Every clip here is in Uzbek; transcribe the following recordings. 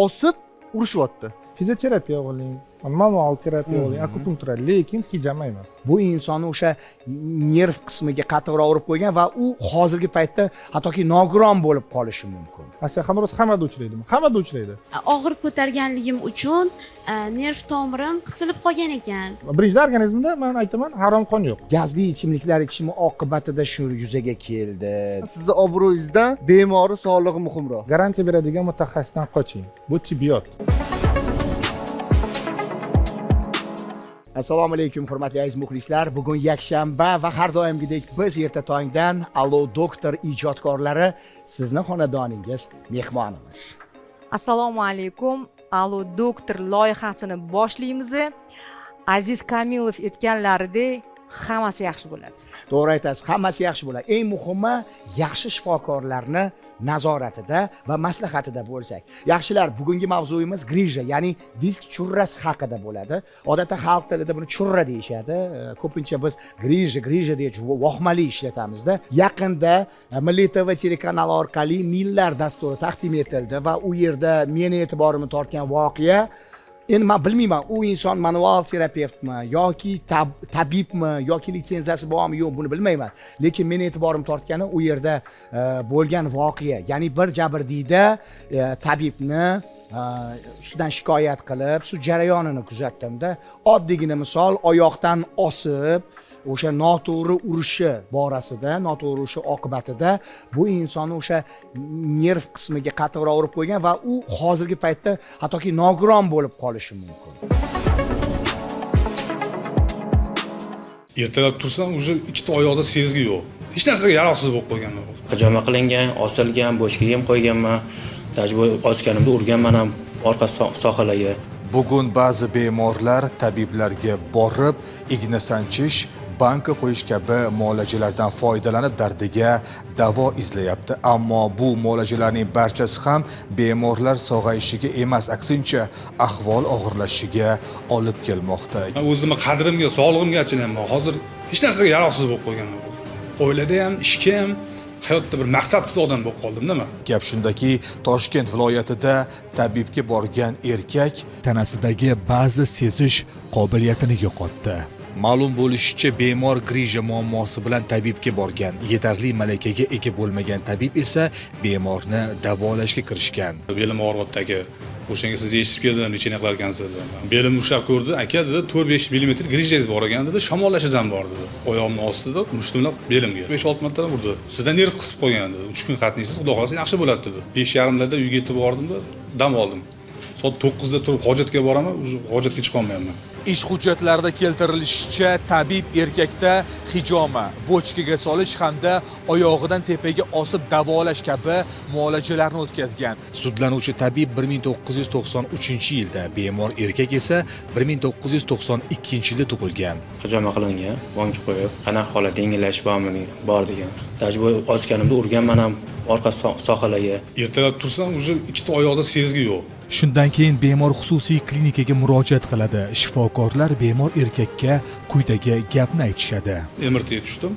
osib urishyapti. Fizioterapiya bo'ling, manual terapiya bo'ling, akupunktura, lekin hijama emas. Bu insonni o'sha nerv qismiga qattiqroq urib qo'ygan va u hozirgi paytda hattoki nogiron bo'lib qolishi mumkin. Osteoxondroz hammada uchraydimi? Hammada uchraydi. Og'ir ko'targanligim uchun nerv tomirim qisilib qolgan ekan. Birinchi organizmda men aytaman, harom qon yo'q. Gazli ichimliklar ichimi oqibatida shu yuzaga keldi. Sizni obro'yingizdan bemori sog'lig'i muhimroq. Garantiya beradigan mutaxassisdan qoching. Bu tibbiyot. Assalomu alaykum hurmatli aziz muxlislar. Bugun yakshanba va har doimgidek biz erta tongdan Allo doktor ijodkorlari sizni xonadoningiz mehmonimiz. Assalomu alaykum. Allo doktor loyihasini boshlaymiz. Aziz Kamilov aytganlaridek hammasi yaxshi bo'ladi. To'g'ri aytasiz, hammasi yaxshi bo'ladi. Eng muhimi yaxshi shifokorlarni nazoratida va maslahatida bo'lsak. Yaxshilar, bugungi mavzuyimiz grija, ya'ni disk churrasi haqida bo'ladi. Odatda xalq tilida buni churra deyishadi. Ko'pincha biz grija deya vohmali ishlatamizda. Yaqinda Milliy TV telekanali orqali Millar dasturi taqdim etildi va u yerda meni e'tiborimni tortgan voqea. Endi men bilmayman, u inson manual terapevtmi yoki tabibmi yoki litsenziyasi bormi yo'q, buni bilmayman. Lekin meni e'tiborimni tortgani u yerda bo'lgan voqea. Ya'ni bir jabrdiyda tabibni ustidan shikoyat qilib, sud jarayonini kuzatdimda. Oddiygina misol, oyoqdan osib o'sha noto'g'ri urishi borasida, noto'g'ri urishi oqibatida bu insonni o'sha nerv qismiga qattiqroq urib qo'ygan va u hozirgi paytda hattoki nogiron bo'lib qolishi mumkin. Ertalab tursam, уже ikkita oyoqda sezgi yo'q. Hech narsaga yaroqsiz bo'lib qolganman. Hijoma qilingan, osilgan, boshga yem qo'yganman. Tajriba osganimda urganman ham orqa sohalarga. Bugun ba'zi bemorlar tabiblarga borib, igna sanchish, banka qo'yish kabi muolajalardan foydalanib dardiga davo izlayapti. Ammo bu muolajalarning barchasi ham bemorlar sog'ayishiga emas, aksincha ahvol og'irlashishiga olib kelmoqda. Men o'zimni qadrimga, sog'lig'imga achinayman. Hozir hech narsaga yaroqsiz bo'lib qolganman. Oilada ham, ishga ham, hayotda bir maqsadsiz odam bo'lib qoldim, nima? Gap shundaki, Toshkent viloyatida tabibga borgan erkak tanasidagi ba'zi sezish qobiliyatini yo'qotdi. Ma'lum bo'lishicha, bemor grija muammosi bilan tabibga borgan. Yetarli malakaga ega bo'lmagan tabib esa bemorni davolashga kirishgan. Belim og'riyapti aka. O'shanga siz eshitib keldim, nechini qilar ekansiz dedi. Belim ushlab ko'rdi. Aka dedi, 4-5 mm grijangiz bor ekan dedi, shamollash ham bor dedi. Oyog'imni ostida mushtumlab belimga 5-6 marta urdi. Sizdan nerv qisib qo'ygan dedi. 3 kun qatnaysiz, xudo xohlasa yaxshi bo'ladi dedi. 5:30larda uyga yetib bordim-da, dam oldim. Soat 9da turib hojatga boraman, hojatga chiqa olmayapman. Ish hujjatlarida keltirilishicha, tabib erkakda hijoma, bochkaga solish hamda oyog'idan tepaga osib davolash kabi muolajalarni o'tkazgan. Sudlanuvchi tabib 1993-yilda, bemor erkak esa 1992-yilda tug'ilgan. Hijoma qilingan, banka qo'yib, qanaqa holat yengillash bormi, bor degan. Tajriba osganimda urganman ham orqa sohalarga. Ertalab tursam, уже ikkita oyoqda sezgi yo'q. Shundan keyin bemor xususiy klinikaga murojaat qiladi. Shifokorlar bemor erkakka quyidagi gapni aytishadi. MRTga tushdim,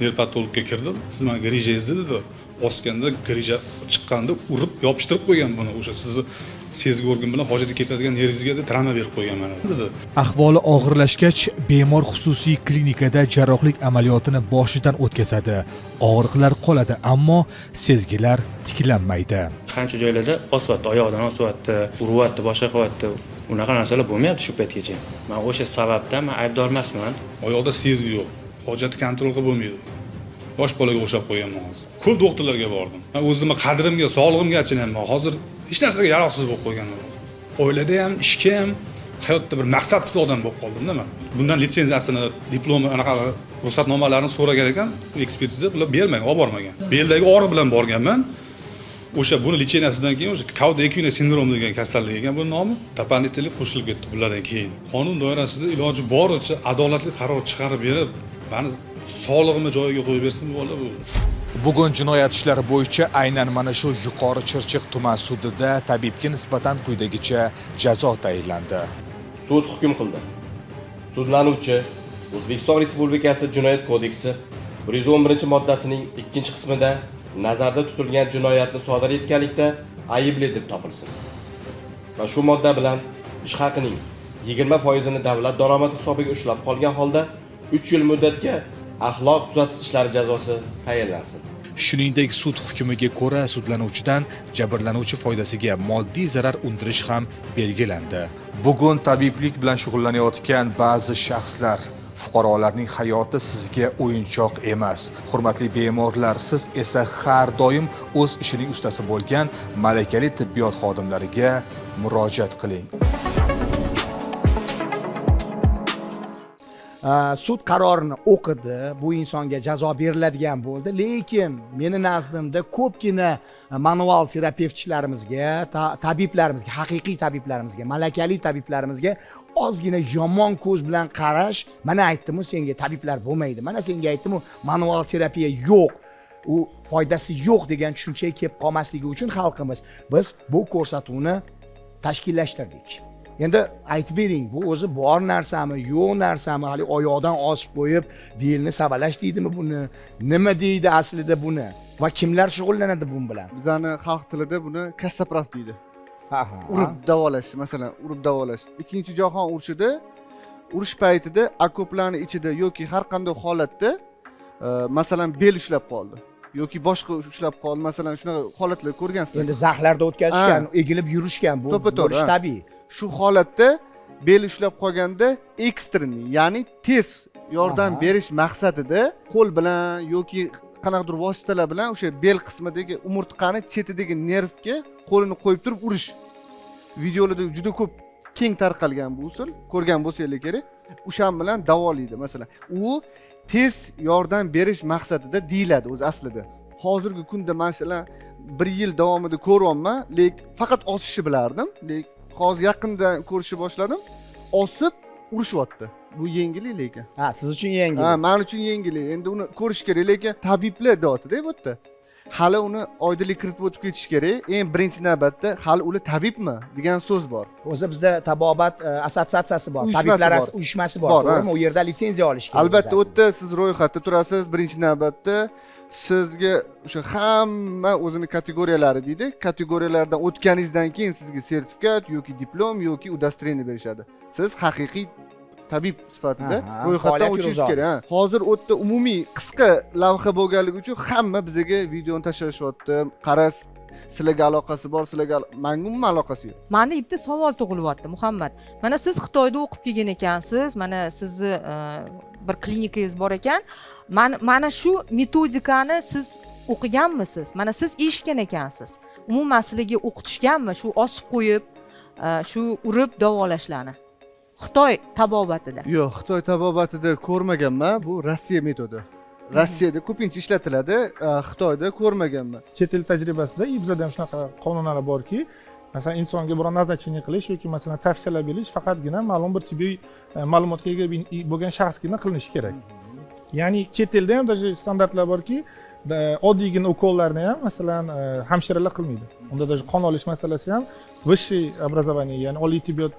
nerpatologga kirdim. Siz menga grijangiz dedi. Osganda grija chiqqanda urib yopishtirib qo'ygan buni. O'sha sizni sezgi organ bilan hojatga ketadigan nervingizga travma berib qo'ygan mana dedi. Ahvoli og'irlashgach, bemor xususiy klinikada jarrohlik amaliyotini boshidan o'tkazadi. Og'riqlar qoladi, ammo sezgilar tiklanmaydi. Qancha joylarda osyapti, oyoqdan osyapti, uryapti, boshqa qilyapti. Unaqa narsalar bo'lmayapti shu paytgacha. Men o'sha sababdan men aybdor emasman. Oyoqda sezgi yo'q. Hojatni kontrol qilib bo'lmaydi. Yosh bolaga o'xshab qo'yganman hozir. Ko'p doktorlarga bordim. Men o'zimni qadrimga, sog'lig'imga achinayman. Hozir hech narsaga yaroqsiz bo'lib qolganman. Oilada ham, ishga ham, hayotda bir maqsadsiz odam bo'lib qoldim, nima? Bundan litsenziyasini, diplomi, anaqa ruxsatnomalarini so'ragan ekan, ekspertiza bular bermagan, olib bormagan. Beldagi og'riq bilan borganman. O'sha buni litsenziyasidan keyin o'sha Cauda equina sindrom degan kasallik ekan bu nomi, doполнительный qo'shilib ketdi bulardan keyin. Qonun doirasida iloji boricha adolatli qaror chiqarib berib, meni sog'lig'imni joyiga qo'yib bersin bola bu. Bugun jinoyat ishlari bo'yicha aynan mana shu Yuqori Chirchiq tuman sudida tabibga nisbatan quyidagicha jazo tayinlandi. Sud hukm qildi. Sudlanuvchi O'zbekiston Respublikasi Jinoyat kodeksi 111-moddasining 2-qismida nazarda tutilgan jinoyatni sodir etganlikda aybli deb topilsin. va shu modda bilan ish haqining 20% davlat daromadi hisobiga ushlab qolgan holda 3 yil muddatga axloq tuzatish ishlari jazosi tayinlansin. Shuningdek, sud hukmiga ko'ra sudlanuvchidan jabrlanuvchi foydasiga moddiy zarar undirish ham belgilandi. Bugun tabiblik bilan shug'ullanayotgan ba'zi shaxslar, fuqarolarning hayoti sizga o'yinchoq emas. Hurmatli bemorlar, siz esa har doim o'z ishining ustasi bo'lgan malakali tibbiyot xodimlariga murojaat qiling. Sud qarorini o'qidi, bu insonga jazo beriladigan bo'ldi, lekin meni nazdimda ko'pgina manual terapevtchilarimizga, tabiblarimizga, haqiqiy tabiblarimizga, malakali tabiblarimizga ozgina yomon ko'z bilan qarash. Mana aytdim-ku, senga tabiblar bo'lmaydi. Mana senga aytdim-ku, manual terapiya yo'q. U foydasi yo'q degan tushunchaga kelib qolmasligi uchun xalqimiz biz bu ko'rsatuvni tashkillashtirdik. Endi aytib bering, bu o'zi bor narsami, yo'q narsami, hali oyoqdan osib qo'yib, belni savalash deydimi buni? Nima deydi aslida buni? Va kimlar shug'ullanadi bu bilan? Bizani xalq tilida buni kassaprav deydi. Aha. Urib davolash, masalan, urib davolash. Ikkinchi jahon urushida, urush paytida okoplarning ichida yoki har qanday holatda, masalan, bel ushlab qoldi yoki boshqa ushlab qoldi, masalan, shunaqa holatlar ko'rgansizlar. Endi zaxlarda o'tkazishgan, egilib yurishgan, bu bo'lish tabiiy. Shu holatda bel ushlab qolganda ekstreniy, ya'ni tez yordam berish maqsadida qo'l bilan yoki qanaqadir vositalar bilan o'sha bel qismidagi umurtqani chetidagi nervga qo'lini qo'yib turib urish. Videolarda juda ko'p keng tarqalgan bu usul, ko'rgan bo'lsangiz kerak. O'shan bilan davolaydi masalan. U tez yordam berish maqsadida deyiladi o'zi aslida. Hozirgi kunda masalan 1 yil davomida ko'ryapman, lekin faqat osishni bilardim. Lekin hozir yaqindan ko'rishni boshladim. Osib urishyapti. Bu yengillik lekin. Ha, siz uchun yengillik. Ha, men uchun yengillik. Endi uni ko'rish kerak, lekin tabiblar deyapti-da bu yerda. Hali uni oydinlik kiritib o'tib ketish kerak. Eng birinchi navbatda hali ular tabibmi degan so'z bor. O'zi bizda tabobat assotsiatsiyasi bor, tabiblar uyushmasi bor, to'g'rimi? U yerda litsenziya olish kerak. Albatta, u yerda siz ro'yxatda turasiz. Birinchi navbatda sizga o'sha hamma o'zini kategoriyalari deydi. Kategoriyalardan o'tganingizdan keyin sizga sertifikat yoki diplom yoki udostrenniya berishadi. Siz haqiqiy tabib sifatida ro'yxatdan o'tishingiz kerak. Hozir u yerda umumiy qisqa lavha bo'lganligi uchun hamma bizga videoni tashlashyapti. Qaras, sizlarga aloqasi bor, sizlarga menga umuman aloqasi yo'q. Menda bitta savol tug'ilyapti, Muhammad. Mana siz Xitoyda o'qib kelgan ekansiz, mana sizni bir klinikangiz bor ekan. Mana shu metodikani siz o'qiganmisiz? Mana siz eshitgan ekansiz. Umuman sizlarga o'qitishganmi shu osib qo'yib, shu urib davolashlarni? Xitoy tabobatida. Yo'q, Xitoy tabobatida ko'rmaganman. Bu Rossiya metodi. Rossiyada ko'pincha ishlatiladi, Xitoyda ko'rmaganman. Chet el tajribasida bizada ham shunaqa qonunlar borki, masalan insonga biror назначение qilish yoki masalan tavsiyalar berish faqatgina ma'lum bir tibbiy ma'lumotga ega bo'lgan shaxsgina qilinishi kerak. Ya'ni chet elda ham даже standartlar borki, oddiygina ukollarni ham masalan hamshiralar qilmaydi. Unda даже qon olish masalasi ham vысший образование, ya'ni oliy tibbiyot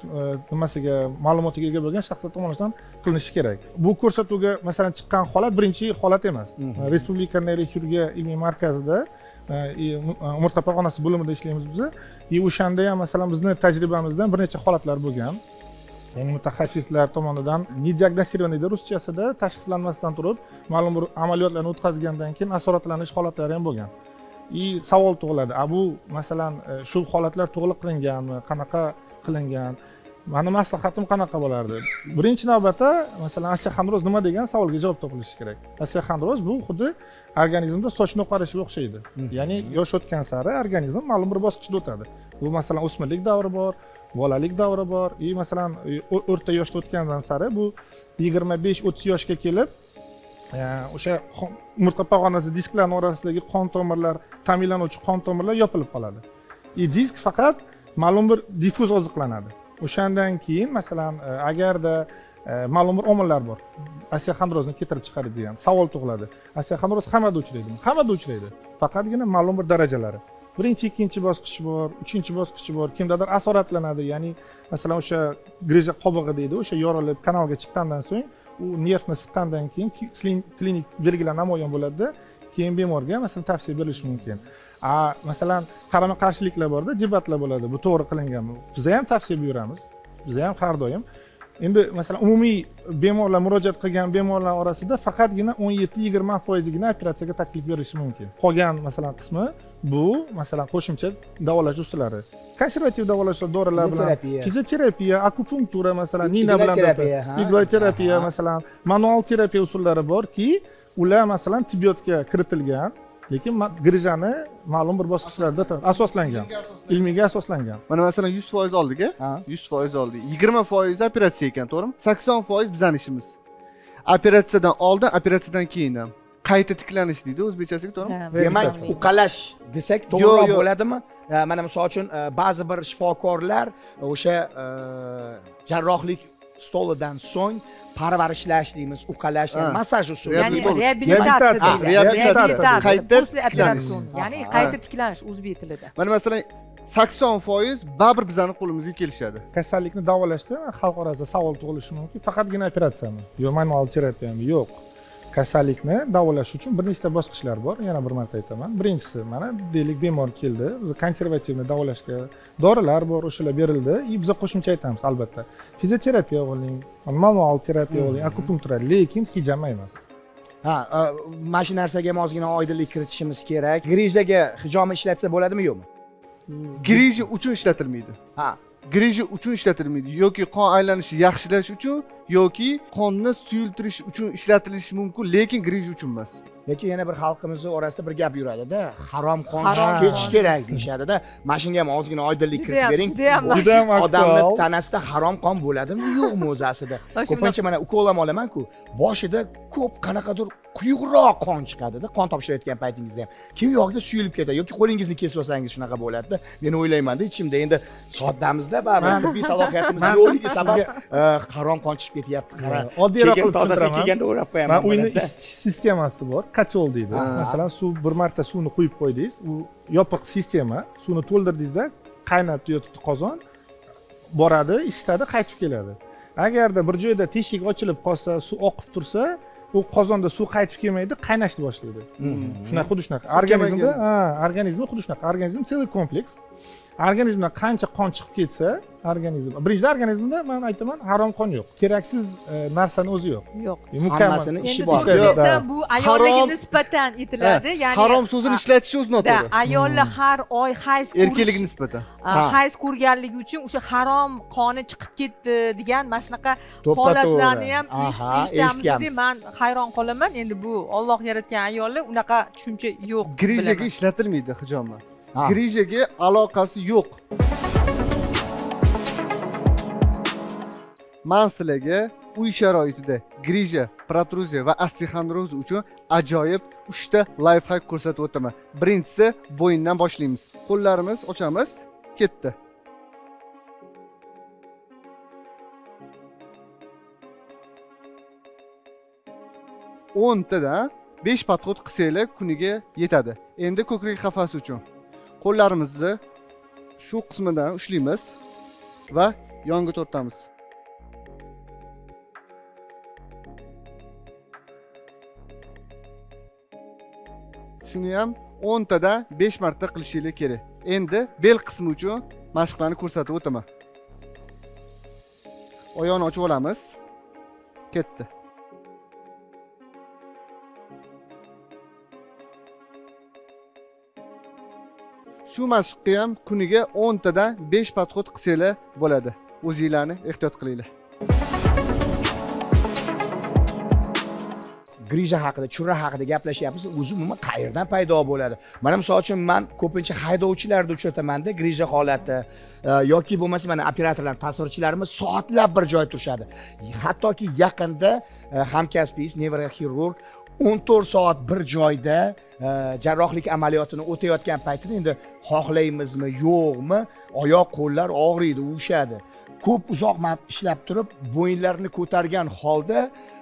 nimasiga ma'lumotiga ega bo'lgan shaxslar tomonidan qilinishi kerak. Bu ko'rsatuvga masalan chiqqan holat birinchi holat emas. Respublika neyroxirurgiya ilmiy markazida umurtqa pog'onasi bo'limida ishlaymiz biz. O'shanda ham masalan bizning tajribamizdan bir necha holatlar bo'lgan. Ya'ni mutaxassislar tomonidan nediagnostirovaniyda ruschasida tashxislanmasdan turib, ma'lum bir amaliyotlarni o'tkazgandan keyin asoratlanish holatlari ham bo'lgan. Savol tug'iladi. Bu masalan shu holatlar to'liq qilinganmi, qanaqa qilingan? Mani maslahatim qanaqa bo'lardi? Birinchi navbatda masalan osteoxondroz nima degan savolga javob topilishi kerak. Osteoxondroz bu xuddi organizmda sochni oqarishiga o'xshaydi. Ya'ni yosh o'tgan sari organizm ma'lum bir bosqichda o'tadi. Bu masalan o'smirlik davri bor, bolalik davri bor, masalan o'rta yoshda o'tgandan sari bu 25-30 yoshga kelib o'sha umurtqa pog'onasi disklarining orasidagi qon tomirlar, ta'minlanuvchi qon tomirlar yopilib qoladi. Disk faqat ma'lum bir diffuz oziqlanadi. O'shandan keyin masalan agarda ma'lum bir omillar bor, osteoxondrozni keltirib chiqaradigan savol tug'iladi. Osteoxondroz hammada uchraydimi? Hammada uchraydi. Faqatgina ma'lum bir darajalari. Birinchi, ikkinchi bosqich bor, uchinchi bosqich bor. Kimdadir asoratlanadi, ya'ni masalan o'sha greja qobig'i deydi, o'sha yorilib kanalga chiqqandan so'ng u nervni siqqandan keyin klinik belgilar namoyon bo'ladi. Keyin bemorga masalan tavsiya berilishi mumkin. Masalan, qarama qarshiliklar borda, debatlar bo'ladi. Bu to'g'ri qilinganmi? Biz ham tavsiya buyuramiz. Biz ham har doim. Endi masalan, umumiy bemorlar murojaat qilgan bemorlar orasida faqatgina 17-20% operatsiyaga taklif berilishi mumkin. Qolgan masalan qismi bu masalan qo'shimcha davolash usullari. Konservativ davolash dorilar bilan fizioterapiya, akupunktura masalan, nina bilan igloterapiya masalan, manual terapiya usullari borki, ular masalan tibbiyotga kiritilgan, lekin grijani ma'lum bir bosqichlarda asoslangan, ilmiga asoslangan. Mana masalan 100% oldik-a? 100% oldik. 20% operatsiya ekan, to'g'rimi? 80% bizning ishimiz. Operatsiyadan oldin, operatsiyadan keyin ham qayta tiklanish deydi o'zbekchasiga, to'g'rimi? Demak, uqalash desak to'g'riroq bo'ladimi? Mana misol uchun ba'zi bir shifokorlar o'sha jarrohlik stolidan so'ng parvarishlash deymiz, uqalash, massaj usuli. Ya'ni reabilitatsiya, qayta tiklanish. Ya'ni qayta tiklanish o'zbek tilida. Mana masalan 80% baribir bizning qo'limizga kelishadi. Kasallikni davolashda xalq orasida savol tug'ilishi mumkin, faqatgina operatsiyami? Yo, manual terapiyami? Yo'q. Kasallikni davolash uchun bir nechta bosqichlar bor. Yana bir marta aytaman. Birinchisi, mana deylik bemor keldi, biz konservativni davolashga dorilar bor, o'shalar berildi. Biz qo'shimcha aytamiz albatta. Fizioterapiya bo'ling, manual terapiya bo'ling, akupunktura, lekin hijama emas. Mana shu narsaga ham ozgina oydinlik kiritishimiz kerak. Grijdaga hijoma ishlatsa bo'ladimi, yo'qmi? Grija uchun ishlatilmaydi. Grija uchun ishlatilmaydi yoki qon aylanishini yaxshilash uchun yoki qonni suyultirish uchun ishlatilishi mumkin, lekin grija uchun emas. Lekin yana bir xalqimiz orasida bir gap yuradida, harom qon chiqib ketish kerak deyshadida. Mana shunga ham ozgina oydinlik kiritib bering. Juda ham odamning tanasida harom qon bo'ladimi, yo'qmi o'zi aslida? Ko'pincha mana ukol ham olaman-ku, boshida ko'p qanaqadir quyuqroq qon chiqadi-da, qon topshirayotgan paytingizda ham. Keyin yog'iga suyulib ketadi yoki qo'lingizni kesib olsangiz shunaqa bo'ladi-da. Men o'ylayman-da, ichimda endi soddamizda baribir tibbiy salohiyatimiz yo'qligi sabab harom qon chiqib ketyapti. Qara, oddiyroq qilib tozasi kelganda o'rab qo'yaman. Men uyni sistemasi bor, kotol deydi. Masalan, suv bir marta suvni quyib qo'ydingiz, u yopiq sistema, suvni to'ldirdingizda qaynab yotibdi qozon, boradi, isitadi, qaytib keladi. Agarda bir joyda teshik ochilib qolsa, suv oqib tursa, u qozonda suv qaytib kelmaydi, qaynashni boshlaydi. Shunaqa, xuddi shunaqa. Organizmda xuddi shunaqa. Organizm целый kompleks. Organizmdan qancha qon chiqib ketsa, birinchidan organizmda men aytaman, harom qon yo'q. Keraksiz narsani o'zi yo'q. Yo'q. Hammasini ishi bor. Bu ayollarga nisbatan aytiladi, ya'ni harom so'zini ishlatish o'zi noto'g'ri. Ayollar har oy hayz ko'rish, erkaklarga nisbatan hayz ko'rganligi uchun o'sha harom qoni chiqib ketdi degan mana shunaqa holatlarni ham eshitamiz. Men hayron qolaman. Endi bu Alloh yaratgan ayollar unaqa tushuncha yo'q. Grijaga ishlatilmaydi hijoma. Grijaga aloqasi yo'q. Men sizlarga uy sharoitida grija, protruziya va osteoxondroz uchun ajoyib 3 ta lifehack ko'rsatib o'taman. Birinchisi, bo'yindan boshlaymiz. Qo'llarimiz ochamiz, ketdi. O'ntadan 5 podxod qilsanglar kuniga yetadi. Endi ko'krak qafasi uchun qo'llarimizni shu qismidan ushlaymiz va yonga tortamiz. Shuni ham 10 tadan 5 marta qilishingiz kerak. Endi bel qismi uchun mashqlarni ko'rsatib o'taman. Oyoqni ochib olamiz. Ketdi. Shu mashqni ham kuniga 10 tadan 5 podxod qilsanglar bo'ladi. O'zingizlarni ehtiyot qilinglar. Grija haqida, churra haqida gaplashyapmiz. O'zi umuman qayerdan paydo bo'ladi? Mana misol uchun men ko'pincha haydovchilarda uchrataman-da grija holati yoki bo'lmasa mana operatorlar, tasvirchilarimiz soatlab bir joyda turishadi. Hattoki yaqinda hamkasbingiz nevroxirurg 14 soat bir joyda jarrohlik amaliyotini o'tayotgan paytida endi xohlaymizmi, yo'qmi, oyoq, qo'llar og'riydi, uvushadi. Ko'p uzoq ishlab turib, bo'yinlarini ko'targan holda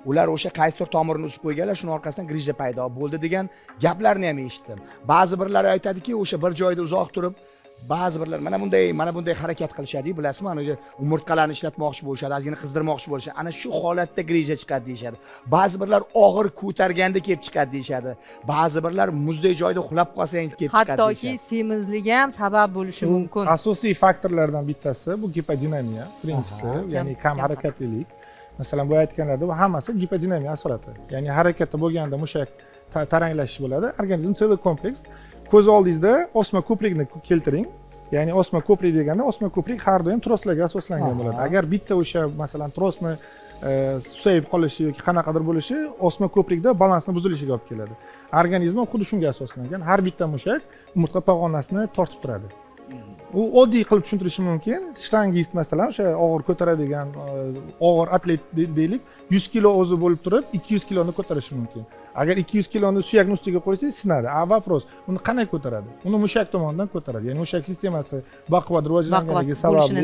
ular o'sha qaysidir tomirini uzib qo'yganlar, shuning orqasidan grija paydo bo'ldi degan gaplarni ham eshitdim. Ba'zi birlar aytadiki, o'sha bir joyda uzoq turib, ba'zi birlar mana bunday harakat qilishadi, bilasizmi? Ana umurtqalarni ishlatmoqchi bo'lishadi, ozgina qizdirmoqchi bo'lishadi. Ana shu holatda grija chiqadi deyshadi. Ba'zi birlar og'ir ko'targanda kelib chiqadi deyshadi. Ba'zi birlar muzdek joyda uxlab qolsang kelib chiqadi deyshadi. Hattoki semizlik ham sabab bo'lishi mumkin. Asosiy faktorlardan bittasi bu gipodinamiya, birinchisi, ya'ni kam harakatlilik. Masalan, bu aytganlarda bu hammasi gipodinamiya asolati. Ya'ni harakatda bo'lganda mushak taranglashish bo'ladi. Organizm целый kompleks. Ko'z oldingizda osma ko'prikni keltiring. Ya'ni osma ko'prik deganda osma ko'prik har doim troslarga asoslangan bo'ladi. Agar bitta o'sha masalan trosni susayib qolishi yoki qanaqadir bo'lishi osma ko'prikda balansni buzilishiga olib keladi. Organizm xuddi shunga asoslangan. Har bitta mushak umurtqa pog'onasini tortib turadi. U oddiy qilib tushuntirishi mumkin. Shtangist masalan o'sha og'ir ko'taradigan og'ir atlet deylik, 100 kilo o'zi bo'lib turib 200 kiloni ko'tarishi mumkin. Agar 200 kiloni suyakni ustiga qo'ysangiz sinadi. Вопрос, uni qanday ko'taradi? Uni mushak tomonidan ko'taradi. Ya'ni mushak sistemasi baquvvat rivojlanganligi sababli.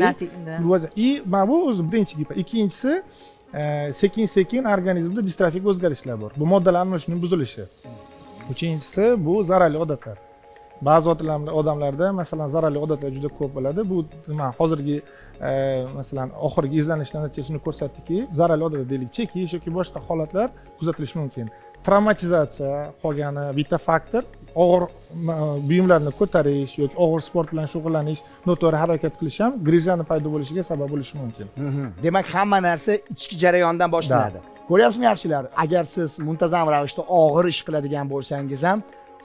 И bu o'zi birinchi gap. Ikkinchisi sekin-sekin organizmda distrofik o'zgarishlar bor. Bu moddalar almashinuvining buzilishi. Uchinchisi bu zararli odatlar. Ba'zi odamlarda masalan zararli odatlar juda ko'p bo'ladi. Bu nima hozirgi masalan oxirgi izlanishlar natijasini ko'rsatdiki, zararli odatlar deylik, chekish yoki boshqa holatlar kuzatilishi mumkin. Traumatizatsiya qolgani bitta faktor, og'ir buyumlarni ko'tarish yoki og'ir sport bilan shug'ullanish, noto'g'ri harakat qilish ham grijani paydo bo'lishiga sabab bo'lishi mumkin. Demak, hamma narsa ichki jarayondan boshlanadi. Ko'ryapsizmi, yaxshilar? Agar siz muntazam ravishda og'ir ish qiladigan bo'lsangiz ham,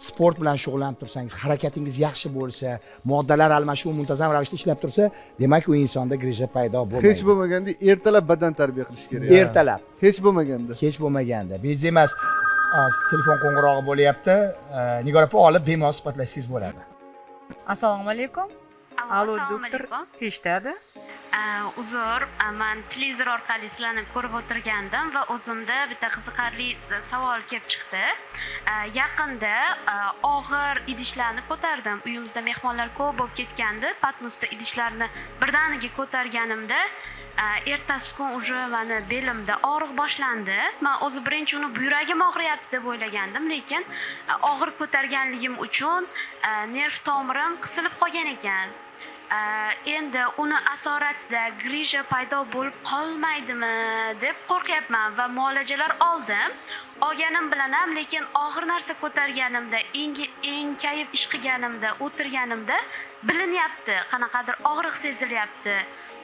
sport bilan shug'ullanib tursangiz, harakatingiz yaxshi bo'lsa, moddalar almashuvi muntazam ravishda ishlab tursa, demak u insonda grija paydo bo'lmaydi. Hech bo'lmaganda ertalab badan tarbiya qilish kerak. Ertalab. Hech bo'lmaganda. Hech bo'lmaganda. Bez emas, telefon qo'ng'irog'i bo'lyapti. Nigor opa olib bemalol suhbatlashsangiz bo'ladi. Assalomu alaykum. Allo, doktor, eshitadi? Uzr, men televizor orqali sizlarni ko'rib o'tirgandim va o'zimda bitta qiziqarli savol kelib chiqdi. Yaqinda og'ir idishlarni ko'tardim. Uyimizda mehmonlar ko'p bo'lib ketgandi. Patnosda idishlarni birdaniga ko'targanimda ertasi kun уже meni belimda og'riq boshlandi. Men o'zi birinchi uni buyragim og'riyapti deb o'ylagandim, lekin og'ir ko'targanligim uchun nerv tomirim qisilib qolgan ekan. Endi uni asoratida grija paydo bo'lib qolmaydimi deb qo'rqyapman va muolajalar oldim. Olganim bilan ham, lekin og'ir narsa ko'targanimda, enkayib ish qilganimda, o'tirganimda bilinyapti, qanaqadir og'riq sezilyapti.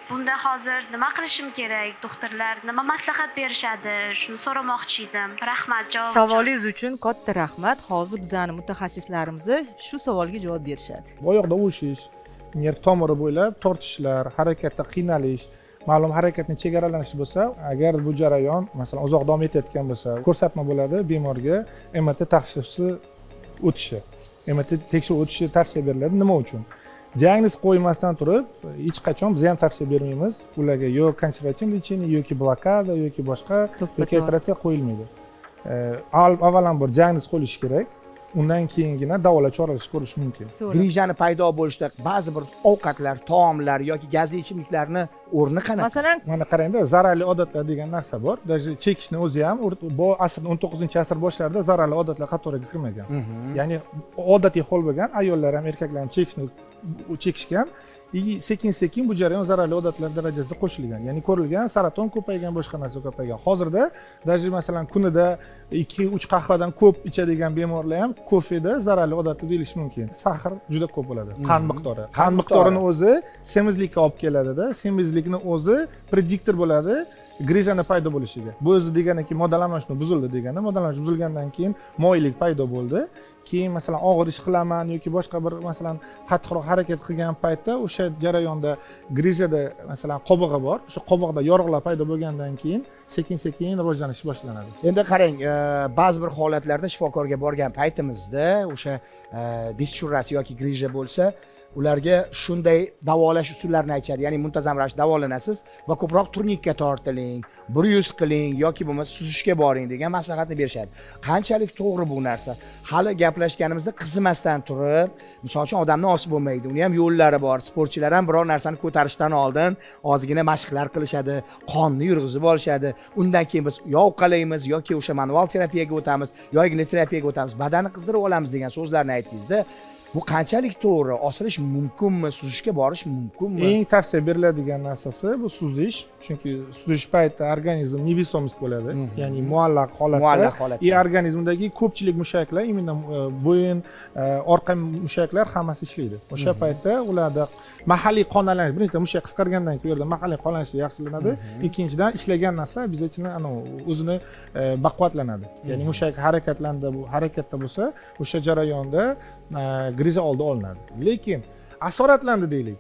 Bunda hozir nima qilishim kerak? Doktorlar nima maslahat berishadi? Shuni so'ramoqchi edim. Rahmat, javob. Savolingiz uchun katta rahmat. Hozir bizning mutaxassislarimiz shu savolga javob berishadi. Oyoqda uvishish, nerv tomiri bo'ylab tortishlar, harakatda qiynalish, ma'lum harakatni chegaralanishi bo'lsa, agar bu jarayon masalan uzoq davom etayotgan bo'lsa, ko'rsatma bo'ladi bemorga MRT tekshirishi o'tishi. MRT tekshiruv o'tishi tavsiya beriladi. Nima uchun? Diagnoz qo'ymasdan turib, hech qachon biz ham tavsiya bermaymiz. Ularga yo konservativ lecheniya yoki blokada yoki boshqa yoki operatsiya qo'yilmaydi. Avvalambor diagnoz qo'yilishi kerak. Undan keyingina davolash choralari ko'rish mumkin. Grijani paydo bo'lishda ba'zi bir ovqatlar, taomlar yoki gazli ichimliklarni o'rni qanaqa? Masalan, mana qarangda, zararli odatlar degan narsa bor. Даже chekishni o'zi ham bu asr 19-asr boshlarida zararli odatlar qatoriga kirmagan. Ya'ni odatiy hol bo'lgan, ayollar ham erkaklar ham chekishgan. Sekin-sekin bu jarayon zararli odatlar darajasida qo'shilgan. Ya'ni ko'rilgan saraton ko'paygan, boshqa narsa ko'paygan. Hozirda даже masalan kunida 2-3 qahvadan ko'p ichadigan bemorlar ham kofeda zararli odatlar deyilishi mumkin. Sahr juda ko'p bo'ladi. Qand miqdori. Qand miqdorini o'zi semizlikka olib keladi-da. Semizlikni o'zi prediktor bo'ladi grijani paydo bo'lishiga. Bu o'zi deganiki moddalanishni buzildi degani. Moddalanish buzilgandan keyin moyillik paydo bo'ldi. Keyin masalan og'ir ish qilaman yoki boshqa bir masalan qattiqroq harakat qilgan paytda o'sha jarayonda grijada masalan qobig'i bor. O'sha qobiqda yorug'lar paydo bo'lgandan keyin sekin-sekin rivojlanish boshlanadi. Endi qarang, ba'zi bir holatlarda shifokorga borgan paytimizda o'sha dish churrasi yoki grija bo'lsa, ularga shunday davolash usullarini aytishadi. Ya'ni muntazam ravishda davolanasiz va ko'proq turnikka tortiling, bruis qiling yoki bo'lmasa suzishga boring degan maslahatni berishadi. Qanchalik to'g'ri bu narsa? Hali gaplashganimizda qizimasdan turib, misol uchun odamni osib bo'lmaydi. Uni ham yo'llari bor. Sportchilar ham biror narsani ko'tarishdan oldin ozgina mashqlar qilishadi, qonni yurg'izib olishadi. Undan keyin biz yo uqalaymiz yoki o'sha manual terapiyaga o'tamiz, yo igna terapiyaga o'tamiz, badanni qizdirib olamiz degan so'zlarni aytdingizda, bu qanchalik to'g'ri? Osilish mumkinmi? Suzishga borish mumkinmi? Eng tavsiya beriladigan narsasi bu suzish, chunki suzish paytida organizm невесомость bo'ladi, ya'ni muallaq Muallaq holatda. holatda. Organizmdagi ko'pchilik mushaklar, imенно bo'yin, orqa mushaklar hammasi ishlaydi. O'sha paytda ularda mahalliy qonlanish, birinchidan mushak qisqargandan keyin u yerda mahalliy qonlanish yaxshilanadi. Ikkinchidan ishlagan narsa обязательно o'zini baquvvatlanadi. Ya'ni mushak bu harakatda bo'lsa, o'sha jarayonda griza oldi olinadi. Lekin asoratlandi deylik.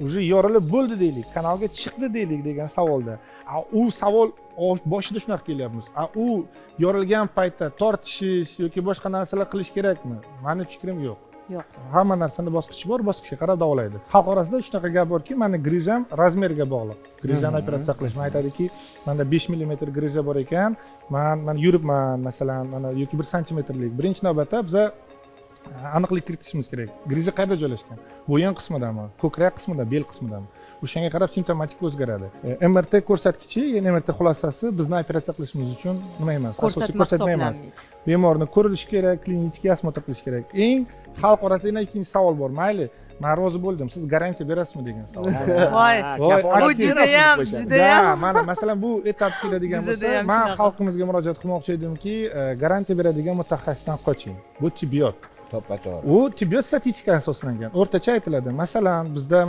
Уже yorilib bo'ldi deylik, kanalga chiqdi deylik degan savolda. U savol boshida shunaqa kelyapmiz. U yorilgan paytda tortishish yoki boshqa narsalar qilish kerakmi? Meni fikrim yo'q. Yo'q. Hamma narsani bosqichi bor, bosqichga qarab davolaydi. Xalq orasida shunaqa gap borki, meni grizam razmerga bog'liq. Grizani operatsiya qilish. Men aytadiki, menda 5 mm griza bor ekan, men yuribman, masalan, mana yoki 1 santimetrlik. Birinchi navbatda biz aniqlik kiritishimiz kerak. Griza qayerda joylashgan? Bo'yin qismidami, ko'krak qismida, bel qismidami? O'shanga qarab simptomatika o'zgaradi. MRT ko'rsatkichi, ya'ni MRT xulosasi bizni operatsiya qilishimiz uchun nima emas, asosiy ko'rsatma emas. Bemorni ko'rilishi kerak, klinik osmotr qilish kerak. Eng xalq orasida ikkinchi savol bor. Mayli, men rozi bo'ldim. Siz garantiya berasizmi degan savol. Voy, kafolat bu judayam, judayam. Mana masalan bu etap keladigan bo'lsa, men xalqimizga murojaat qilmoqchi edimki, garantiya beradigan mutaxassisdan qoching. Bu tibbiyot. To'ppa-to'g'ri. U tibbiyot statistikaga asoslangan. O'rtacha aytiladi. Masalan, bizda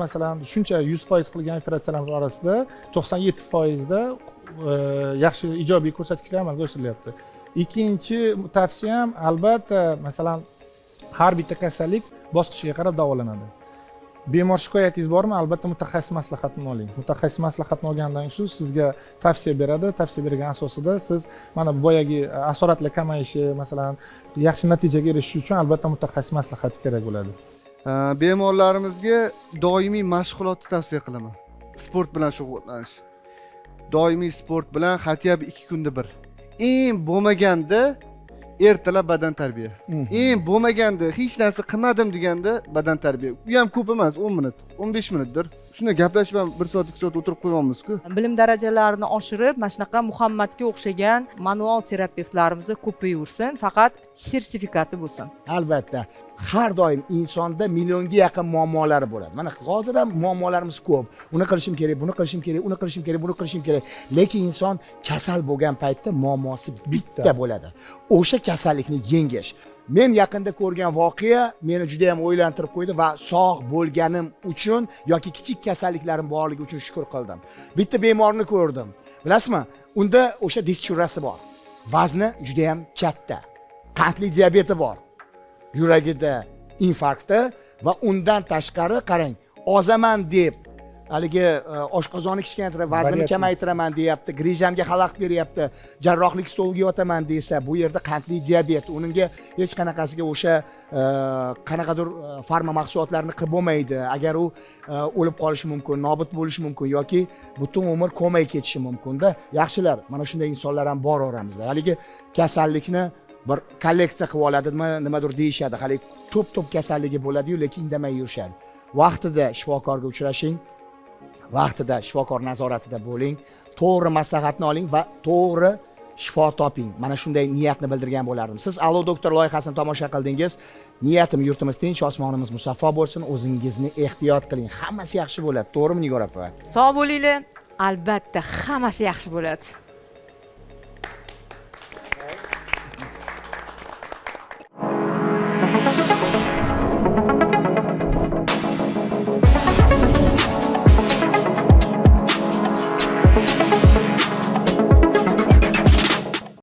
shuncha 100% qilgan operatsiyalarimiz orasida 97% da yaxshi ijobiy ko'rsatkichlar amalga oshirilyapti. Ikkinchi tavsiyam albatta, masalan, har bitta kasallik bosqichiga qarab davolanadi. Bemor shikoyatingiz bormi? Albatta mutaxassis maslahatini oling. Mutaxassis maslahatini olgandan so'ng sizga tavsiya beradi. Tavsiya bergan asosida siz mana boyagi asoratlar kamayishi, masalan, yaxshi natijaga erishish uchun albatta mutaxassis maslahati kerak bo'ladi. Bemorlarimizga doimiy mashg'ulotni tavsiya qilaman. Sport bilan shug'ullanish. Doimiy sport bilan hatiyab 2 kunda bir. Eng bo'lmaganda ertalab badan tarbiya. Eng bo'lmaganda hech narsa qilmadim deganda badan tarbiya. Bu ham ko'p emas, 10 minut, 15 minutdir. Shuni gaplashib ham 1 soat 2 soat o'tirib qo'yamiz-ku. Bilim darajalarini oshirib, mana shunaqa Muhammadga o'xshagan manual terapevtlarimiz ko'payaversin, faqat sertifikati bo'lsin. Albatta. Har doim insonda millionga yaqin muammolari bo'ladi. Mana hozir ham muammolarimiz ko'p. Uni qilishim kerak, buni qilishim kerak, uni qilishim kerak, buni qilishim kerak. Lekin inson kasal bo'lgan paytda muammosi bitta bo'ladi. O'sha kasallikni yengish. Men yaqinda ko'rgan voqea meni juda ham o'ylantirib qo'ydi va sog' bo'lganim uchun yoki kichik kasalliklarim borligi uchun shukr qildim. Bitta bemorni ko'rdim. Bilasizmi? Unda o'sha dischurrasi bor. Vazni juda ham katta. Qandli diabeti bor. Yuragida infarkti va undan tashqari qarang, ozaman deb haligi oshqozonni kichkaytirib, vaznini kamaytiraman deyapti, grijamga xalaqit beryapti, jarrohlik stoliga yotaman desa, bu yerda qandli diabet, uningga hech qanaqasiga o'sha qanaqadir farma mahsulotlarni qilib bo'lmaydi. Agar u o'lib qolishi mumkin, nobud bo'lishi mumkin yoki butun umr komaga ketishi mumkin-da. Yaxshilar, mana shunday insonlar ham bor oramizda. Haligi kasallikni bir kolleksiya qilib oladimi, nimadir deyishadi. Hali to'p kasalligi bo'ladi-yu, lekin indamay yurishadi. Vaqtida shifokorga uchrashing. Vaqtida shifokor nazoratida bo'ling, to'g'ri maslahatni oling va to'g'ri shifo toping. Mana shunday niyatni bildirgan bo'lardim. Siz Allo doktor loyihasini tomosha qildingiz. Niyatim yurtimiz tinch, osmonimiz musaffo bo'lsin. O'zingizni ehtiyot qiling. Hammasi yaxshi bo'ladi. To'g'rimi Nigora opa? Sog' bo'linglar. Albatta, hammasi yaxshi bo'ladi.